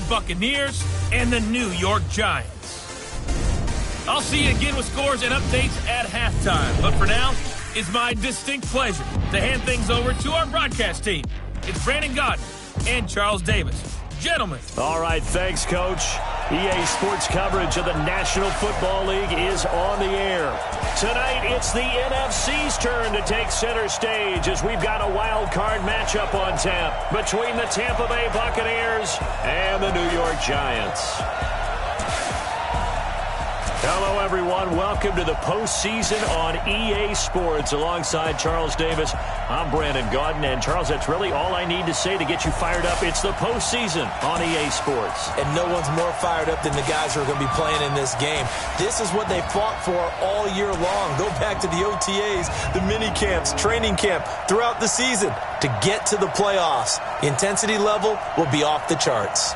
Buccaneers and the New York Giants. I'll see you again with scores and updates at halftime. But for now, it's my distinct pleasure to hand things over to our broadcast team. It's Brandon Godden and Charles Davis. Gentlemen. All right, thanks, Coach. EA Sports coverage of the National Football League is on the air. Tonight, it's the NFC's turn to take center stage as we've got a wild card matchup on tap between the Tampa Bay Buccaneers and the New York Giants. Hello, everyone. Welcome to the postseason on EA Sports. Alongside Charles Davis, I'm Brandon Godden. And, Charles, that's really all I need to say to get you fired up. It's the postseason on EA Sports. And no one's more fired up than the guys who are going to be playing in this game. This is what they fought for all year long. Go back to the OTAs, the mini camps, training camp, throughout the season to get to the playoffs. The intensity level will be off the charts.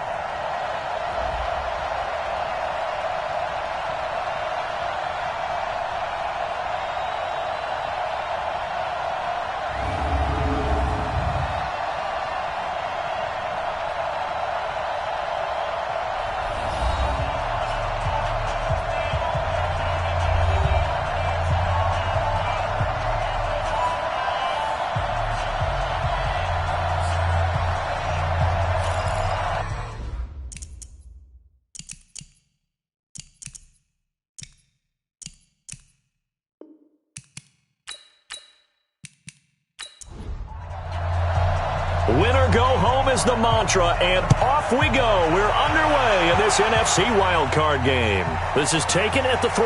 Winner go home is the mantra, and off we go. We're underway in this NFC wildcard game. This is taken at the 3.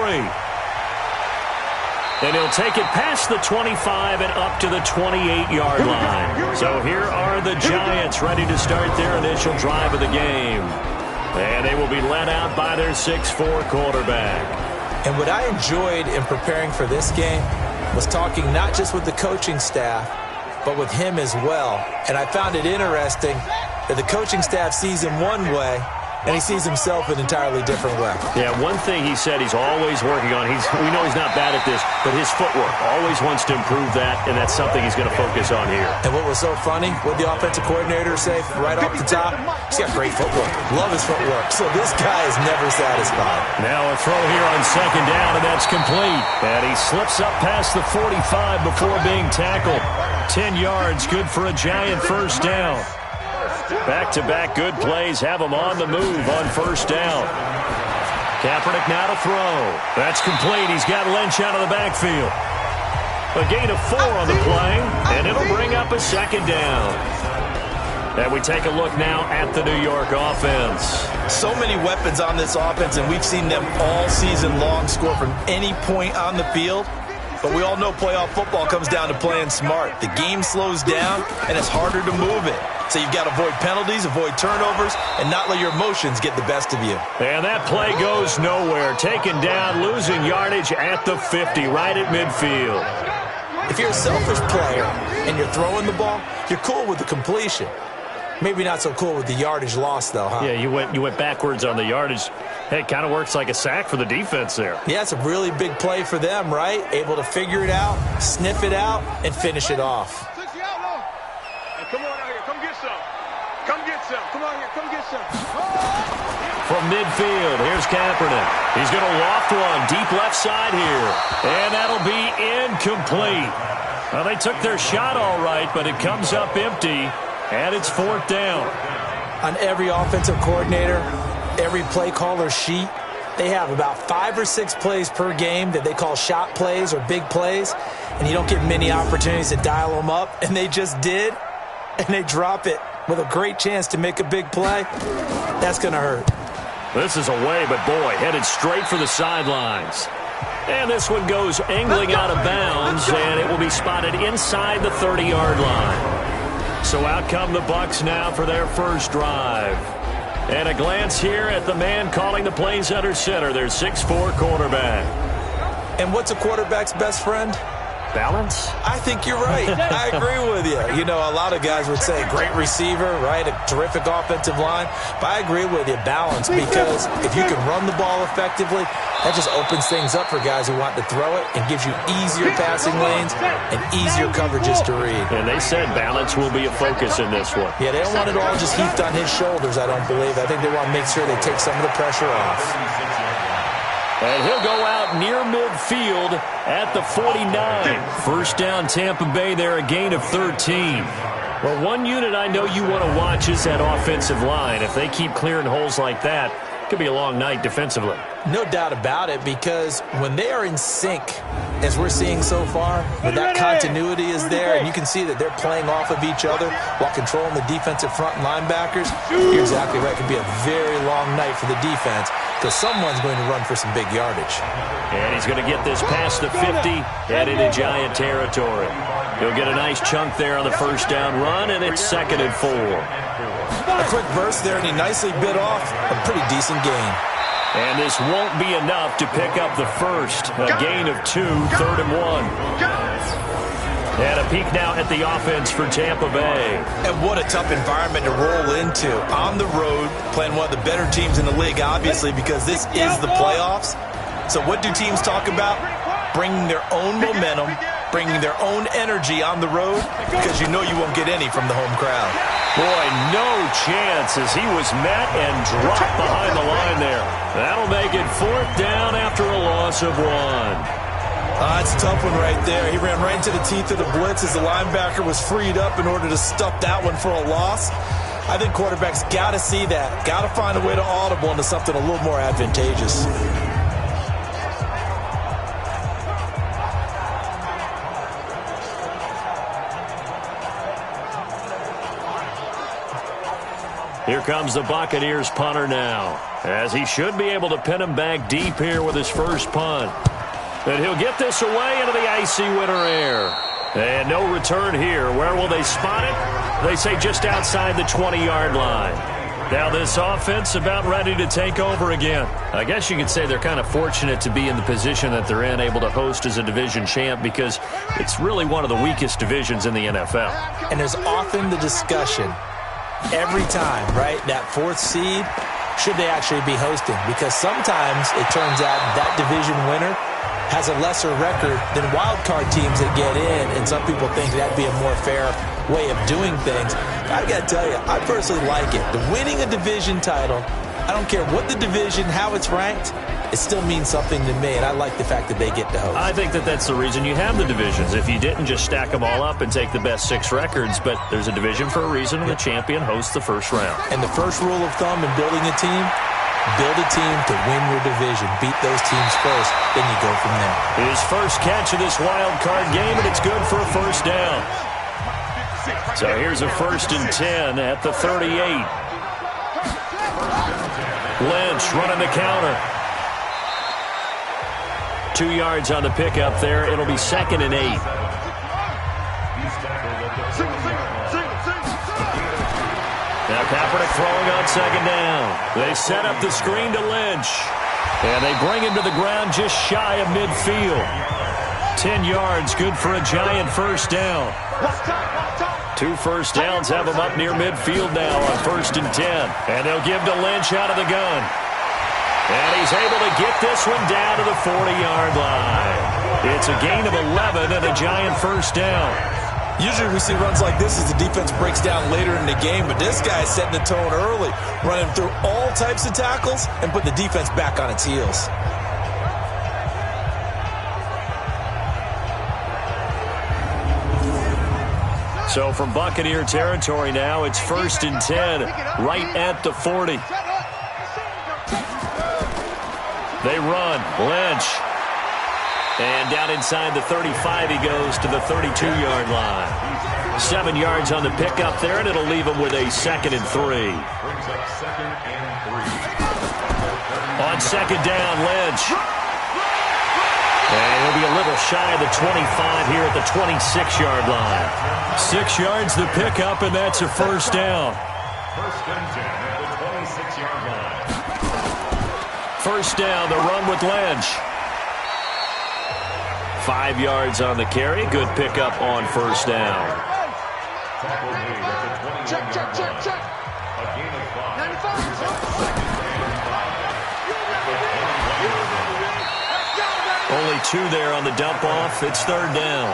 And he'll take it past the 25 and up to the 28-yard line. So here are the Giants ready to start their initial drive of the game. And they will be led out by their 6'4 quarterback. And what I enjoyed in preparing for this game was talking not just with the coaching staff, but with him as well. And I found it interesting that the coaching staff sees him one way, and he sees himself an entirely different way. Yeah, one thing he said he's always working on, we know he's not bad at this, but his footwork, always wants to improve that, and that's something he's going to focus on here. And what was so funny, what the offensive coordinator say right off the top, he's got great footwork. Love his footwork. So this guy is never satisfied. Now a throw here on second down, and that's complete. And he slips up past the 45 before being tackled. 10 yards, good for a Giant first down. Back-to-back good plays have him on the move on first down. Kaepernick now to throw. That's complete. He's got Lynch out of the backfield. A gain of 4 on the play, and it'll bring up a second down. And we take a look now at the New York offense. So many weapons on this offense, and we've seen them all season long score from any point on the field. But we all know playoff football comes down to playing smart. The game slows down, and it's harder to move it. So you've got to avoid penalties, avoid turnovers, and not let your emotions get the best of you. And that play goes nowhere. Taken down, losing yardage at the 50, right at midfield. If you're a selfish player and you're throwing the ball, you're cool with the completion. Maybe not so cool with the yardage loss, though, huh? Yeah, you went backwards on the yardage. Hey, it kind of works like a sack for the defense there. Yeah, it's a really big play for them, right? Able to figure it out, sniff it out, and finish it off. Come on out here. Come get some. Come get some. Come on here. Come get some. From midfield, here's Kaepernick. He's going to loft one deep left side here. And that'll be incomplete. Well, they took their shot all right, but it comes up empty. And it's 4th down. On every offensive coordinator, every play caller sheet, they have about 5 or 6 plays per game that they call shot plays or big plays. And you don't get many opportunities to dial them up. And they just did. And they drop it with a great chance to make a big play. That's going to hurt. This is away, but boy, headed straight for the sidelines. And this one goes angling out of bounds, and it will be spotted inside the 30-yard line. So out come the Bucs now for their first drive. And a glance here at the man calling the plays under center, their 6'4 quarterback. And what's a quarterback's best friend? balance? I think you're right. I agree with you. You know, a lot of guys would say great receiver, right? A terrific offensive line. But I agree with you, balance, because if you can run the ball effectively, that just opens things up for guys who want to throw it and gives you easier passing lanes and easier coverages to read. And they said balance will be a focus in this one. Yeah, they don't want it all just heaped on his shoulders, I don't believe. I think they want to make sure they take some of the pressure off. And he'll go out near midfield at the 49. First down, Tampa Bay there, a gain of 13. Well, one unit I know you want to watch is that offensive line. If they keep clearing holes like that, it could be a long night defensively. No doubt about it, because when they are in sync, as we're seeing so far, when that continuity is there, and you can see that they're playing off of each other while controlling the defensive front linebackers, you're exactly right. It could be a very long night for the defense, because someone's going to run for some big yardage. And he's going to get this past the 50 and into Giant territory. He'll get a nice chunk there on the first down run, and it's 2nd and 4. A quick burst there, and he nicely bit off a pretty decent gain. And this won't be enough to pick up the first. A gain of 2, 3rd and 1. And a peek now at the offense for Tampa Bay. And what a tough environment to roll into. On the road, playing one of the better teams in the league, obviously, because this is the playoffs. So what do teams talk about? Bringing their own momentum, bringing their own energy on the road, because you know you won't get any from the home crowd. Boy, no chance as he was met and dropped behind the line there. That'll make it 4th down after a loss of 1. It's a tough one right there. He ran right into the teeth of the blitz as the linebacker was freed up in order to stuff that one for a loss. I think quarterbacks got to see that. Got to find a way to audible into something a little more advantageous. Here comes the Buccaneers punter now, as he should be able to pin him back deep here with his first punt. And he'll get this away into the icy winter air. And no return here. Where will they spot it? They say just outside the 20-yard line. Now this offense about ready to take over again. I guess you could say they're kind of fortunate to be in the position that they're in, able to host as a division champ, because it's really one of the weakest divisions in the NFL. And there's often the discussion every time, right, that 4th seed, should they actually be hosting? Because sometimes it turns out that division winner has a lesser record than wild card teams that get in, and some people think that'd be a more fair way of doing things. I got to tell you, I personally like it. The winning a division title, I don't care what the division, how it's ranked, it still means something to me, and I like the fact that they get to host. I think that that's the reason you have the divisions. If you didn't, just stack them all up and take the best 6 records, but there's a division for a reason, and the champion hosts the first round. And the first rule of thumb in building a team, build a team to win your division. Beat those teams first, then you go from there. His first catch of this wild card game, and it's good for a first down. So here's a 1st and 10 at the 38. Lynch running the counter. 2 yards on the pickup there. It'll be 2nd and 8. Now Kaepernick throwing on 2nd down. They set up the screen to Lynch. And they bring him to the ground just shy of midfield. 10 yards, good for a Giant first down. 2 first downs have him up near midfield now on 1st and 10. And they'll give to Lynch out of the gun. And he's able to get this one down to the 40-yard line. It's a gain of 11 and a Giant first down. Usually we see runs like this as the defense breaks down later in the game, but this guy's setting the tone early, running through all types of tackles and put the defense back on its heels. So from Buccaneer territory now, it's 1st and 10, right at the 40. They run. Lynch. And down inside the 35 he goes to the 32-yard line. 7 yards on the pickup there, and it'll leave him with a 2nd and 3. On 2nd down, Lynch. And he'll be a little shy of the 25 here at the 26-yard line. 6 yards the pickup, and that's a first down. 1st and 10 at the 26-yard line. First down, the run with Lynch. 5 yards on the carry. Good pickup on first down. Check. A gain of 5. Only 2 there on the dump-off. It's third down.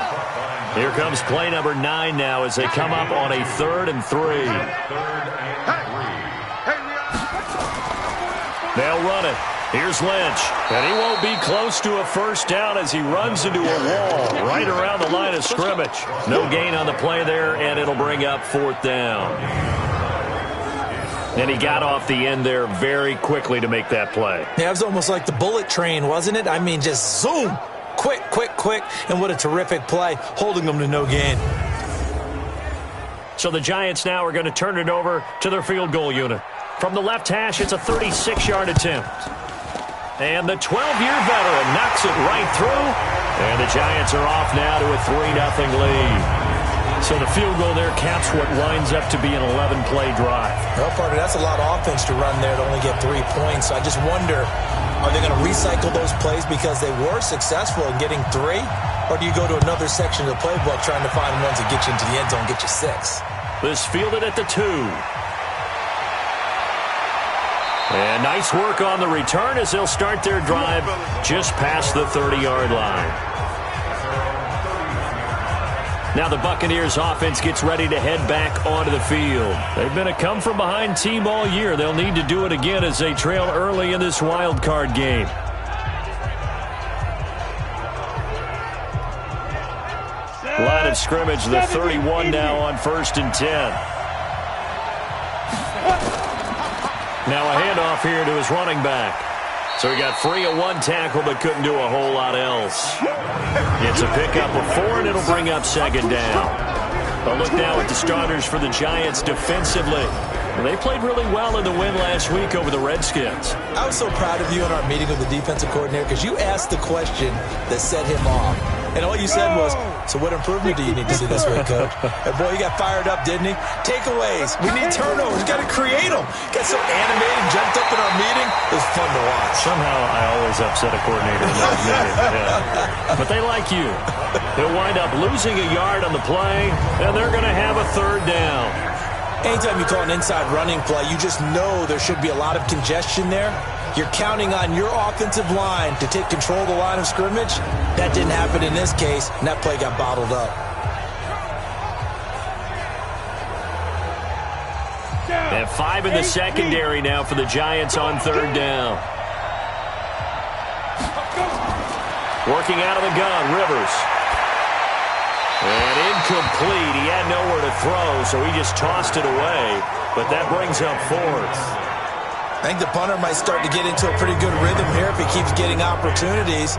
Here comes play number 9 now as they come up on a 3rd and 3. They'll run it. Here's Lynch. And he won't be close to a first down as he runs into a wall right around the line of scrimmage. No gain on the play there, and it'll bring up 4th down. And he got off the end there very quickly to make that play. Yeah, it was almost like the bullet train, wasn't it? I mean, just zoom. Quick. And what a terrific play, holding them to no gain. So the Giants now are going to turn it over to their field goal unit. From the left hash, it's a 36-yard attempt. And the 12-year veteran knocks it right through. And the Giants are off now to a 3-0 lead. So the field goal there caps what winds up to be an 11-play drive. Well, partner, that's a lot of offense to run there to only get 3 points. So I just wonder, are they going to recycle those plays because they were successful in getting 3? Or do you go to another section of the playbook trying to find ones that get you into the end zone, get you 6? This fielded at the 2. And nice work on the return as they'll start their drive just past the 30-yard line. Now the Buccaneers offense gets ready to head back onto the field. They've been a come-from-behind team all year. They'll need to do it again as they trail early in this wild card game. Line of scrimmage, the 31 now on 1st and 10. Now a handoff here to his running back. So he got free of 1 tackle but couldn't do a whole lot else. It's a pickup of 4 and it'll bring up 2nd down. A look now at the starters for the Giants defensively. They played really well in the win last week over the Redskins. I was so proud of you in our meeting with the defensive coordinator because you asked the question that set him off. And all you said was, so what improvement do you need to see this week, Coach? And boy, he got fired up, didn't he? Takeaways. We need turnovers. We got to create them. Got so animated, jumped up in our meeting. It was fun to watch. Somehow I always upset a coordinator in that meeting. Yeah. But they like you. They'll wind up losing a yard on the play, and they're going to have a 3rd down. Anytime you call an inside running play, you just know there should be a lot of congestion there. You're counting on your offensive line to take control of the line of scrimmage. That didn't happen in this case, and that play got bottled up. And 5 in the secondary now for the Giants on 3rd down. Working out of the gun, Rivers. And incomplete. He had nowhere to throw, so he just tossed it away. But that brings up 4th. I think the punter might start to get into a pretty good rhythm here if he keeps getting opportunities.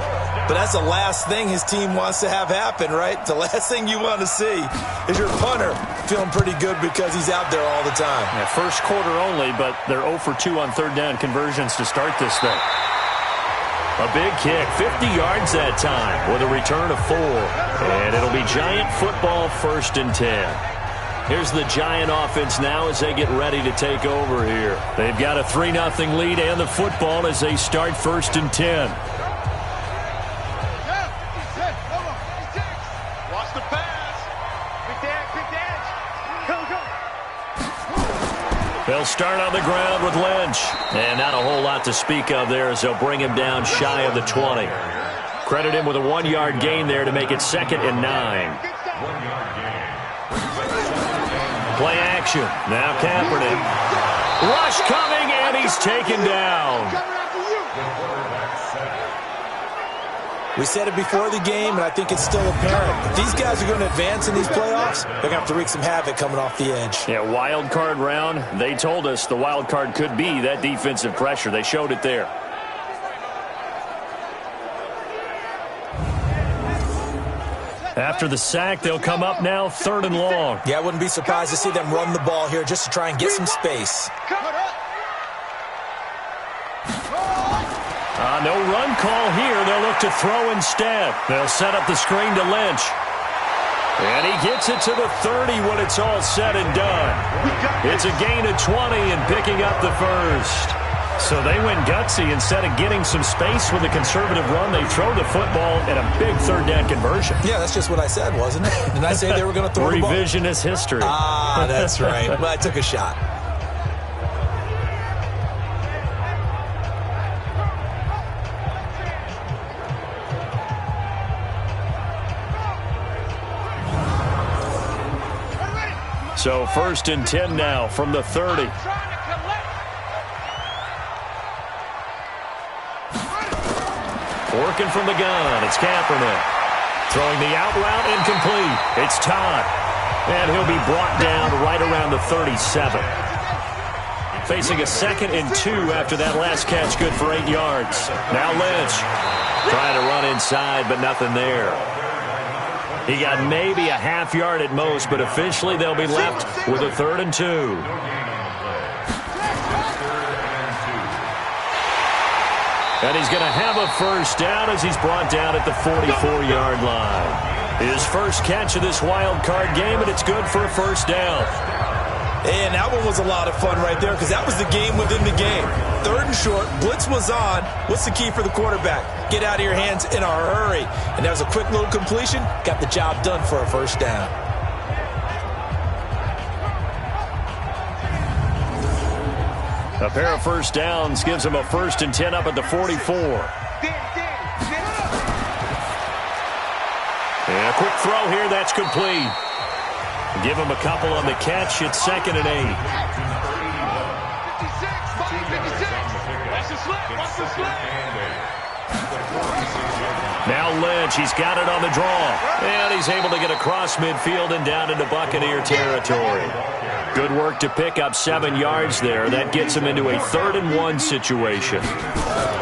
But that's the last thing his team wants to have happen, right? The last thing you want to see is your punter feeling pretty good because he's out there all the time. Yeah, first quarter only, but they're 0 for 2 on 3rd down conversions to start this thing. A big kick, 50 yards that time with a return of 4. And it'll be Giant football 1st and 10. Here's the Giant offense now as they get ready to take over here. They've got a 3-0 lead and the football as they start 1st and 10. Watch the pass. Big dash. Go. They'll start on the ground with Lynch. And not a whole lot to speak of there as they'll bring him down shy of the 20. Credit him with a 1-yard gain there to make it 2nd and 9. 1-yard gain. Play action. Now Kaepernick. Rush coming, and he's taken down. We said it before the game, and I think it's still apparent. If these guys are going to advance in these playoffs, they're going to have to wreak some havoc coming off the edge. Yeah, wild card round. They told us the wild card could be that defensive pressure. They showed it there. After the sack, they'll come up now 3rd and long. Yeah, I wouldn't be surprised to see them run the ball here just to try and get some space. No run call here. They'll look to throw instead. They'll set up the screen to Lynch. And he gets it to the 30 when it's all said and done. It's a gain of 20 and picking up the 1st. So they went gutsy. Instead of getting some space with a conservative run, they throw the football at a big third down conversion. Yeah, that's just what I said, wasn't it? Did I say they were going to throw the ball? Revisionist history. Ah, that's right. Well, I took a shot. So 1st and 10 now from the 30. Working from the gun, it's Kaepernick. Throwing the out route, incomplete. It's Todd. And he'll be brought down right around the 37. Facing a 2nd and 2 after that last catch, good for 8 yards. Now Lynch trying to run inside, but nothing there. He got maybe a half yard at most, but officially they'll be left with a 3rd and 2. And he's going to have a first down as he's brought down at the 44-yard line. His first catch of this wild card game, and it's good for a first down. And that one was a lot of fun right there because that was the game within the game. 3rd and short, blitz was on. What's the key for the quarterback? Get out of your hands in a hurry. And that was a quick little completion. Got the job done for a first down. A pair of first downs gives him a 1st and 10 up at the 44. And a quick throw here, that's complete. Give him a couple on the catch. It's 2nd and 8. 56. Now Lynch, he's got it on the draw. And he's able to get across midfield and down into Buccaneer territory. Good work to pick up 7 yards there. That gets him into a 3rd and 1 situation.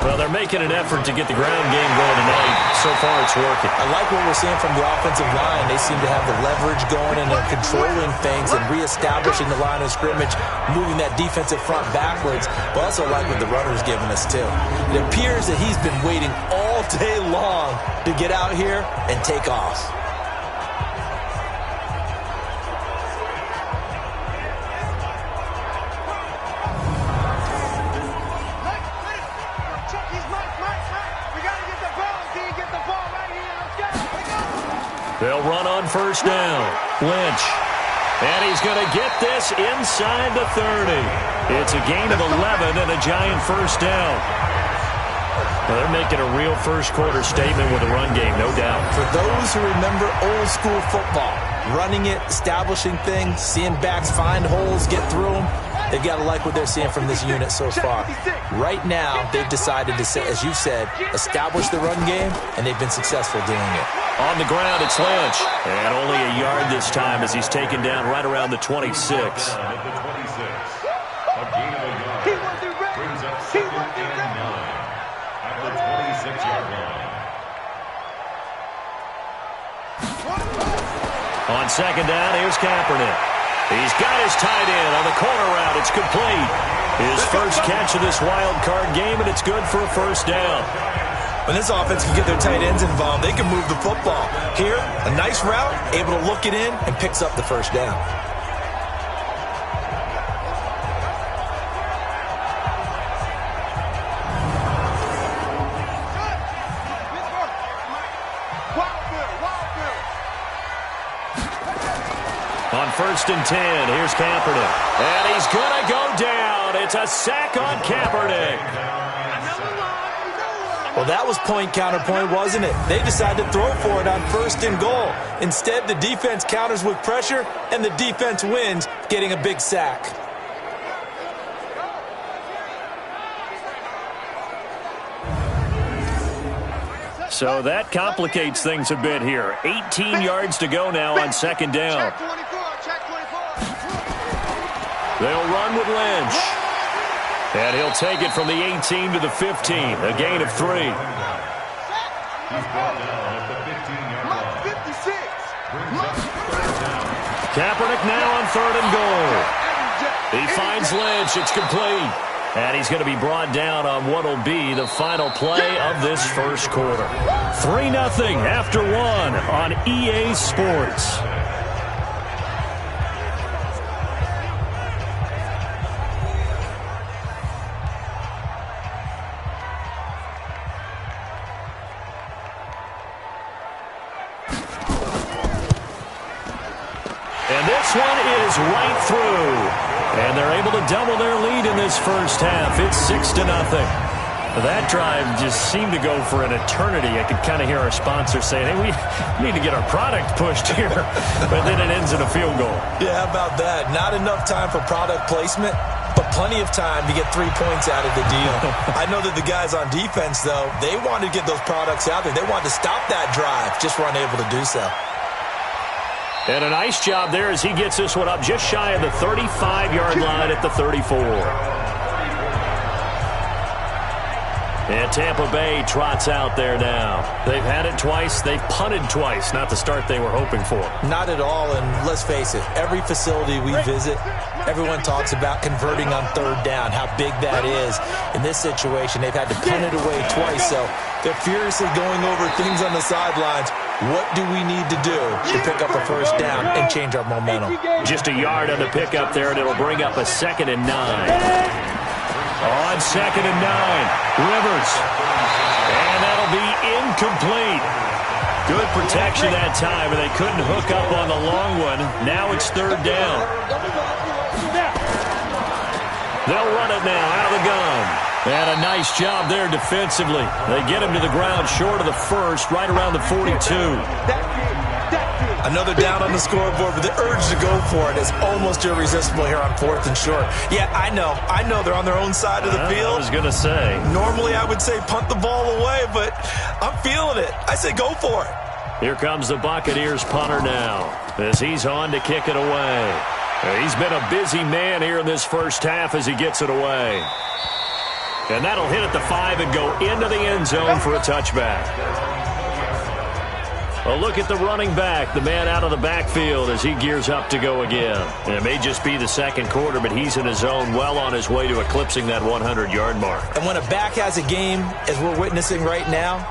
Well, they're making an effort to get the ground game going tonight. So far, it's working. I like what we're seeing from the offensive line. They seem to have the leverage going, and they're controlling things and reestablishing the line of scrimmage, moving that defensive front backwards. But I also like what the runner's giving us, too. It appears that he's been waiting all day long to get out here and take off. They'll run on first down. Lynch. And he's going to get this inside the 30. It's a gain of 11 and a giant first down. Well, they're making a real first quarter statement with a run game, no doubt. For those who remember old school football, running it, establishing things, seeing backs find holes, get through them, they've got to like what they're seeing from this unit so far. Right now, they've decided to, as you said, establish the run game, and they've been successful doing it. On the ground, it's Lynch. And only a yard this time as he's taken down right around the 26. On second down, here's Kaepernick. He's got his tight end on the corner route. It's complete. His first catch of this wild card game, and it's good for a first down. When this offense can get their tight ends involved, they can move the football. Here, a nice route, able to look it in, and picks up the first down. On 1st and 10, here's Kaepernick. And he's going to go down. It's a sack on Kaepernick. Well, that was point counterpoint, wasn't it? They decided to throw for it on 1st and goal. Instead, the defense counters with pressure, and the defense wins, getting a big sack. So that complicates things a bit here. 18 yards to go now on second down. They'll run with Lynch. And he'll take it from the 18 to the 15, a gain of 3. Kaepernick now on 3rd and goal. He finds Lynch. It's complete. And he's going to be brought down on what will be the final play of this first quarter. 3-0 after 1 on EA Sports. goes right through. And they're able to double their lead in this first half. It's 6-0. That drive just seemed to go for an eternity. I could kind of hear our sponsor saying, hey, we need to get our product pushed here. But then it ends in a field goal. Yeah, how about that? Not enough time for product placement, but plenty of time to get 3 points out of the deal. I know that the guys on defense, though, they wanted to get those products out there. They wanted to stop that drive, just weren't able to do so. And a nice job there as he gets this one up just shy of the 35-yard line at the 34. And Tampa Bay trots out there now. They've had it twice. They've punted twice. Not the start they were hoping for. Not at all, and let's face it, every facility we visit, everyone talks about converting on third down, how big that is. In this situation, they've had to punt it away twice, so they're furiously going over things on the sidelines. What do we need to do to pick up a first down and change our momentum? Just a yard on the pickup there, and it'll bring up a 2nd and 9. On 2nd and 9, Rivers. And that'll be incomplete. Good protection that time, and they couldn't hook up on the long one. Now it's 3rd down. They'll run it now out of the gun. And a nice job there defensively. They get him to the ground short of the first, right around the 42. Another down on the scoreboard, but the urge to go for it is almost irresistible here on 4th and short. Yeah, I know they're on their own side of the field. I was going to say. Normally I would say punt the ball away, but I'm feeling it. I say go for it. Here comes the Buccaneers punter now as he's on to kick it away. He's been a busy man here in this first half as he gets it away. And that'll hit at the 5 and go into the end zone for a touchback. A look at the running back, the man out of the backfield as he gears up to go again. And it may just be the second quarter, but he's in his zone, well on his way to eclipsing that 100-yard mark. And when a back has a game, as we're witnessing right now,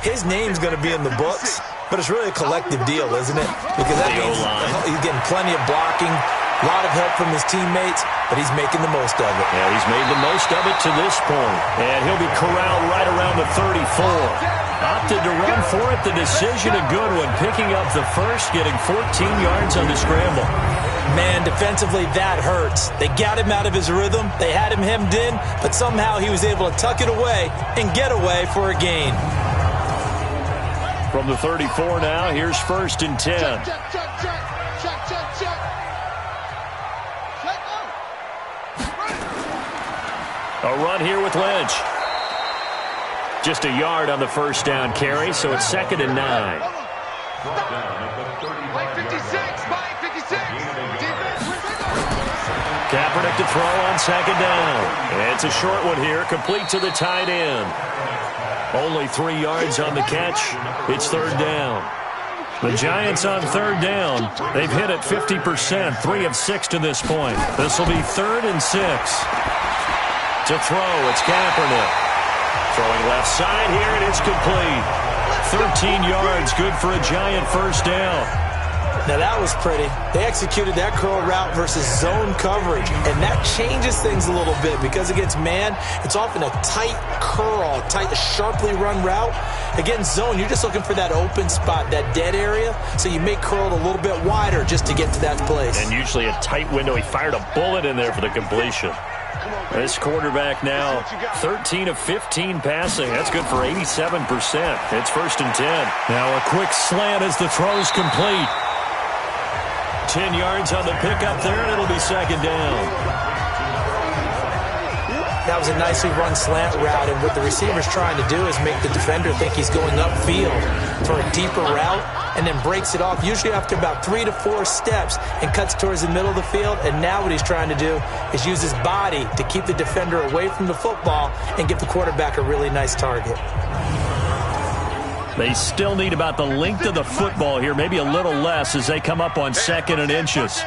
his name's going to be in the books, but it's really a collective deal, isn't it? Because that means he's getting plenty of blocking, a lot of help from his teammates, but he's making the most of it. Yeah, he's made the most of it to this point. And he'll be corralled right around the 34. Opted to run for it. The decision a good one. Picking up the first, getting 14 yards on the scramble. Man, defensively, that hurts. They got him out of his rhythm. They had him hemmed in, but somehow he was able to tuck it away and get away for a gain. From the 34 now, here's 1st and 10. A run here with Lynch. Just a yard on the first down carry, so it's 2nd and 9. Kaepernick to throw on 2nd down. It's a short one here, complete to the tight end. Only 3 yards on the catch. It's 3rd down. The Giants on 3rd down. They've hit it 50%, 3 of 6 to this point. This will be 3rd and 6. To throw, it's Kaepernick. Throwing left side here, and it's complete. 13 yards, good for a Giant first down. Now that was pretty. They executed that curl route versus zone coverage, and that changes things a little bit because against man, it's often a tight curl, tight, sharply run route. Against zone, you're just looking for that open spot, that dead area, so you make curl a little bit wider just to get to that place. And usually a tight window. He fired a bullet in there for the completion. This quarterback now 13 of 15 passing. That's good for 87%. It's 1st and 10. Now a quick slant as the throw's complete. 10 yards on the pickup there, and it'll be 2nd down. That was a nicely run slant route, and what the receiver's trying to do is make the defender think he's going upfield for a deeper route, and then breaks it off, usually after about 3 to 4 steps, and cuts towards the middle of the field. And now what he's trying to do is use his body to keep the defender away from the football and give the quarterback a really nice target. They still need about the length of the football here, maybe a little less as they come up on 2nd and inches.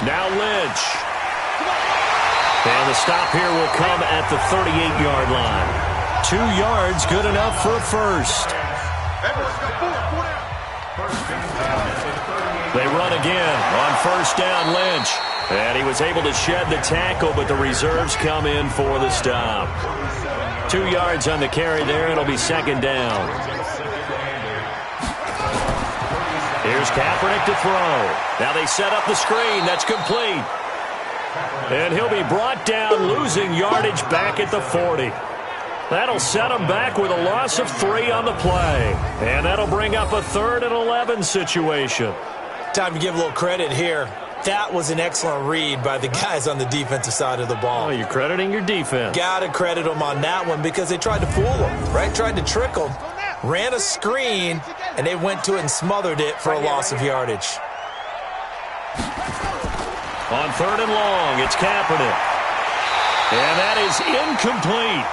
Now Lynch. And the stop here will come at the 38-yard line. 2 yards, good enough for a first. They run again on 1st down, Lynch. And he was able to shed the tackle, but the reserves come in for the stop. 2 yards on the carry there. It'll be 2nd down. Here's Kaepernick to throw. Now they set up the screen. That's complete. And he'll be brought down, losing yardage back at the 40. That'll set him back with a loss of 3 on the play. And that'll bring up a 3rd and 11 situation. Time to give a little credit here. That was an excellent read by the guys on the defensive side of the ball. Oh, you're crediting your defense. Got to credit them on that one because they tried to fool them, right? Tried to trick them. Ran a screen, and they went to it and smothered it for a loss of yardage. On 3rd and long, it's Kaepernick. And that is incomplete.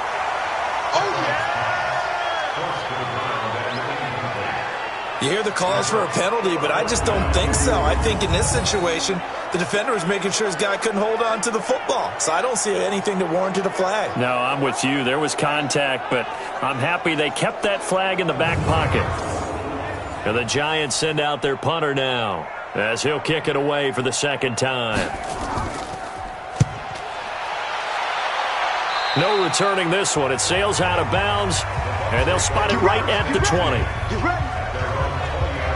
You hear the calls for a penalty, but I just don't think so. I think in this situation, the defender was making sure his guy couldn't hold on to the football. So I don't see anything that warranted a flag. No, I'm with you. There was contact, but I'm happy they kept that flag in the back pocket. And the Giants send out their punter now, as he'll kick it away for the 2nd time. No returning this one. It sails out of bounds, and they'll spot it right at the 20.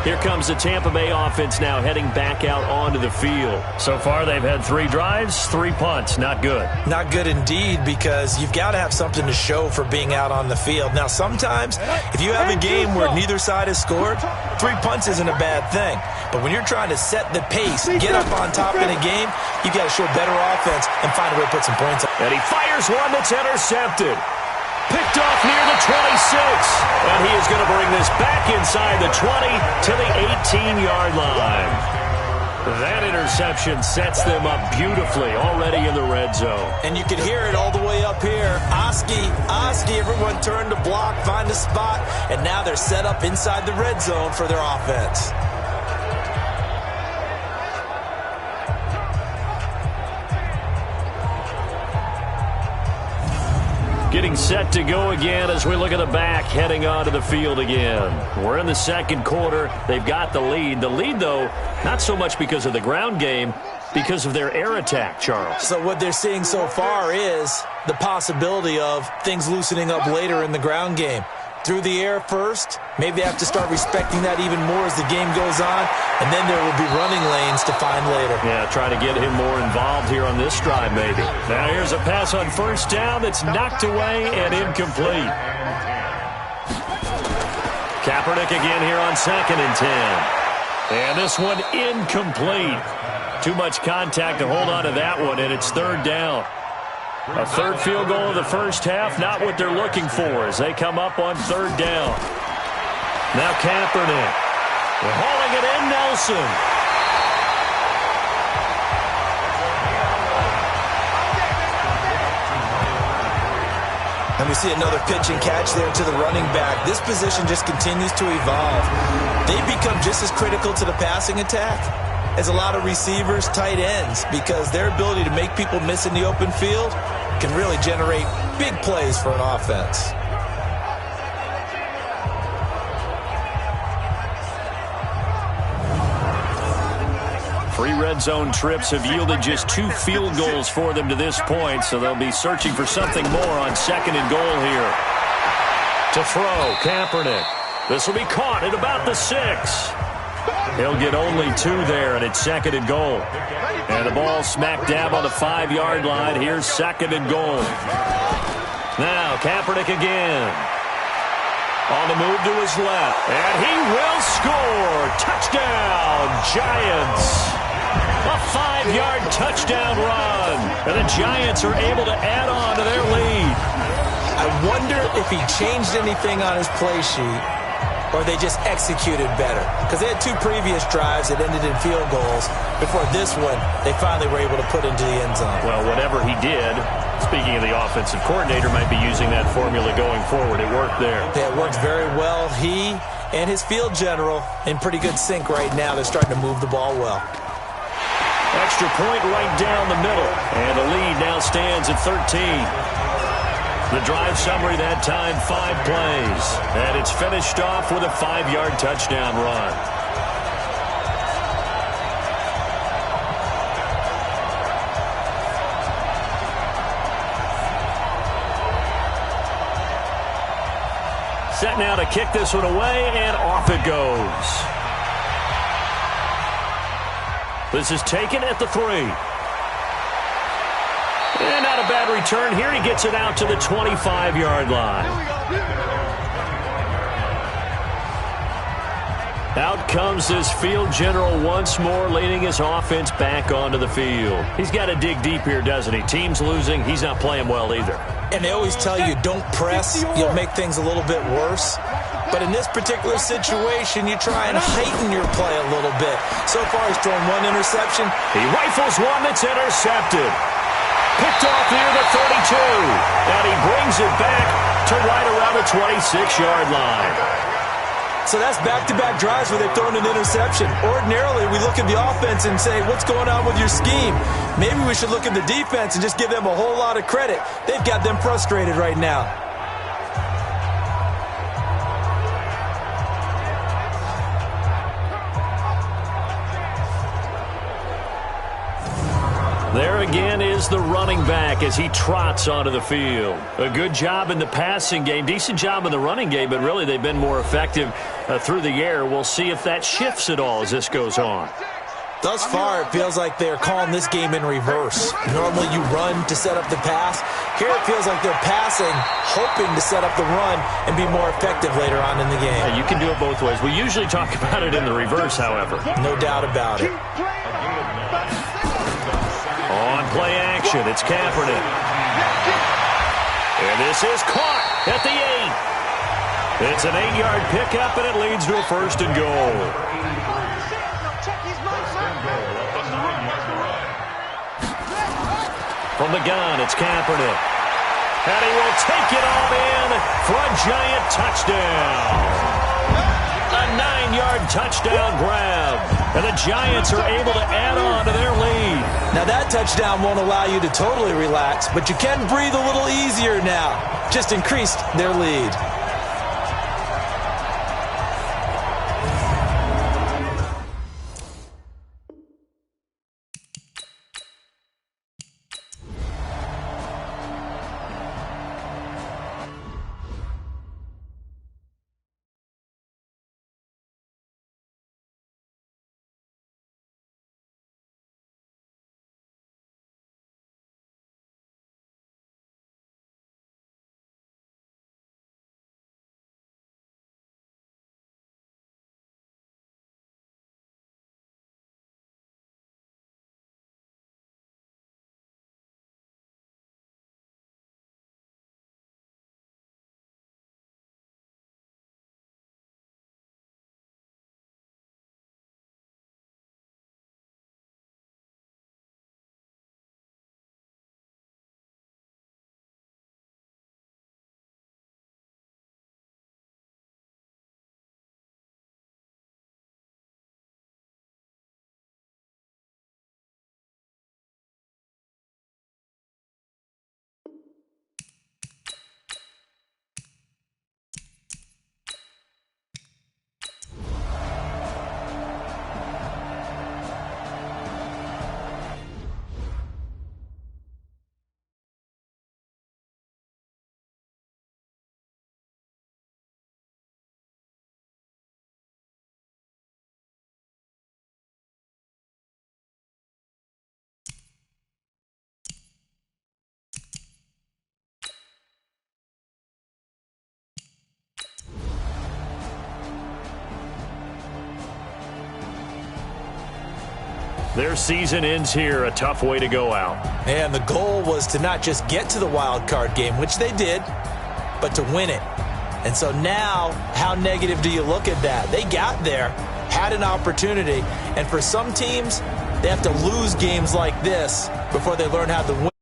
Here comes the Tampa Bay offense now heading back out onto the field. So far, they've had 3 drives, 3 punts. Not good. Not good indeed, because you've got to have something to show for being out on the field. Now, sometimes, if you have a game where neither side has scored, 3 punts isn't a bad thing. But when you're trying to set the pace, get up on top in a game, you've got to show better offense and find a way to put some points up. And he fires one that's intercepted. Picked off near the 26. And he is going to bring this back inside the 20 to the 18-yard line. That interception sets them up beautifully already in the red zone. And you can hear it all the way up here. Oski, everyone turned to block, find a spot, and now they're set up inside the red zone for their offense. Getting set to go again as we look at the back heading onto the field again. We're in the 2nd quarter. They've got the lead. The lead, though, not so much because of the ground game, because of their air attack, Charles. So what they're seeing so far is the possibility of things loosening up later in the ground game. Through the air first, maybe they have to start respecting that even more as the game goes on, and then there will be running lanes to find later. Yeah, try to get him more involved here on this drive maybe. Now here's a pass on 1st down that's knocked away and incomplete. Kaepernick again here on 2nd and 10. And this one incomplete. Too much contact to hold on to that one, and it's 3rd down. A 3rd field goal of the 1st half, not what they're looking for as they come up on 3rd down. Now Kaepernick. They're hauling it in, Nelson. And we see another pitch and catch there to the running back. This position just continues to evolve. They become just as critical to the passing attack as a lot of receivers, tight ends, because their ability to make people miss in the open field can really generate big plays for an offense. Three red zone trips have yielded just 2 field goals for them to this point, so they'll be searching for something more on 2nd and goal here. To throw, Kaepernick. This will be caught at about the 6. He'll get only 2 there, and it's 2nd and goal. And the ball smack dab on the 5-yard line. Here's 2nd and goal. Now, Kaepernick again. On the move to his left. And he will score. Touchdown, Giants. A 5-yard touchdown run. And the Giants are able to add on to their lead. I wonder if he changed anything on his play sheet, or they just executed better. Because they had 2 previous drives that ended in field goals. Before this one, they finally were able to put into the end zone. Well, whatever he did, speaking of the offensive coordinator, might be using that formula going forward. It worked there. Yeah, it worked very well. He and his field general in pretty good sync right now. They're starting to move the ball well. Extra point right down the middle. And the lead now stands at 13. The drive summary that time, 5 plays. And it's finished off with a 5-yard touchdown run. Set now to kick this one away, and off it goes. This is taken at the 3. And not a bad return here. He gets it out to the 25-yard line. Out comes this field general once more, leading his offense back onto the field. He's got to dig deep here, doesn't he? Team's losing. He's not playing well either. And they always tell you, don't press. You'll make things a little bit worse. But in this particular situation, you try and heighten your play a little bit. So far, he's thrown one interception. He rifles one that's intercepted. Picked off near the 32. And he brings it back to right around the 26-yard line. So that's back-to-back drives where they've thrown an interception. Ordinarily, we look at the offense and say, what's going on with your scheme? Maybe we should look at the defense and just give them a whole lot of credit. They've got them frustrated right now. There again is the running back as he trots onto the field. A good job in the passing game, decent job in the running game, but really they've been more effective through the air. We'll see if that shifts at all as this goes on. Thus far, it feels like they're calling this game in reverse. Normally you run to set up the pass. Here it feels like they're passing, hoping to set up the run and be more effective later on in the game. Yeah, you can do it both ways. We usually talk about it in the reverse, however. No doubt about it. On play action, it's Kaepernick. And this is caught at the 8. It's an 8-yard pickup, and it leads to a 1st and goal. From the gun, it's Kaepernick. And he will take it on in for a giant touchdown. A 9-yard touchdown grab. And the Giants are able to add on to their lead. Now that touchdown won't allow you to totally relax, but you can breathe a little easier now. Just increased their lead. Their season ends here. A tough way to go out. And the goal was to not just get to the wild card game, which they did, but to win it. And so now, how negative do you look at that? They got there, had an opportunity, and for some teams, they have to lose games like this before they learn how to win.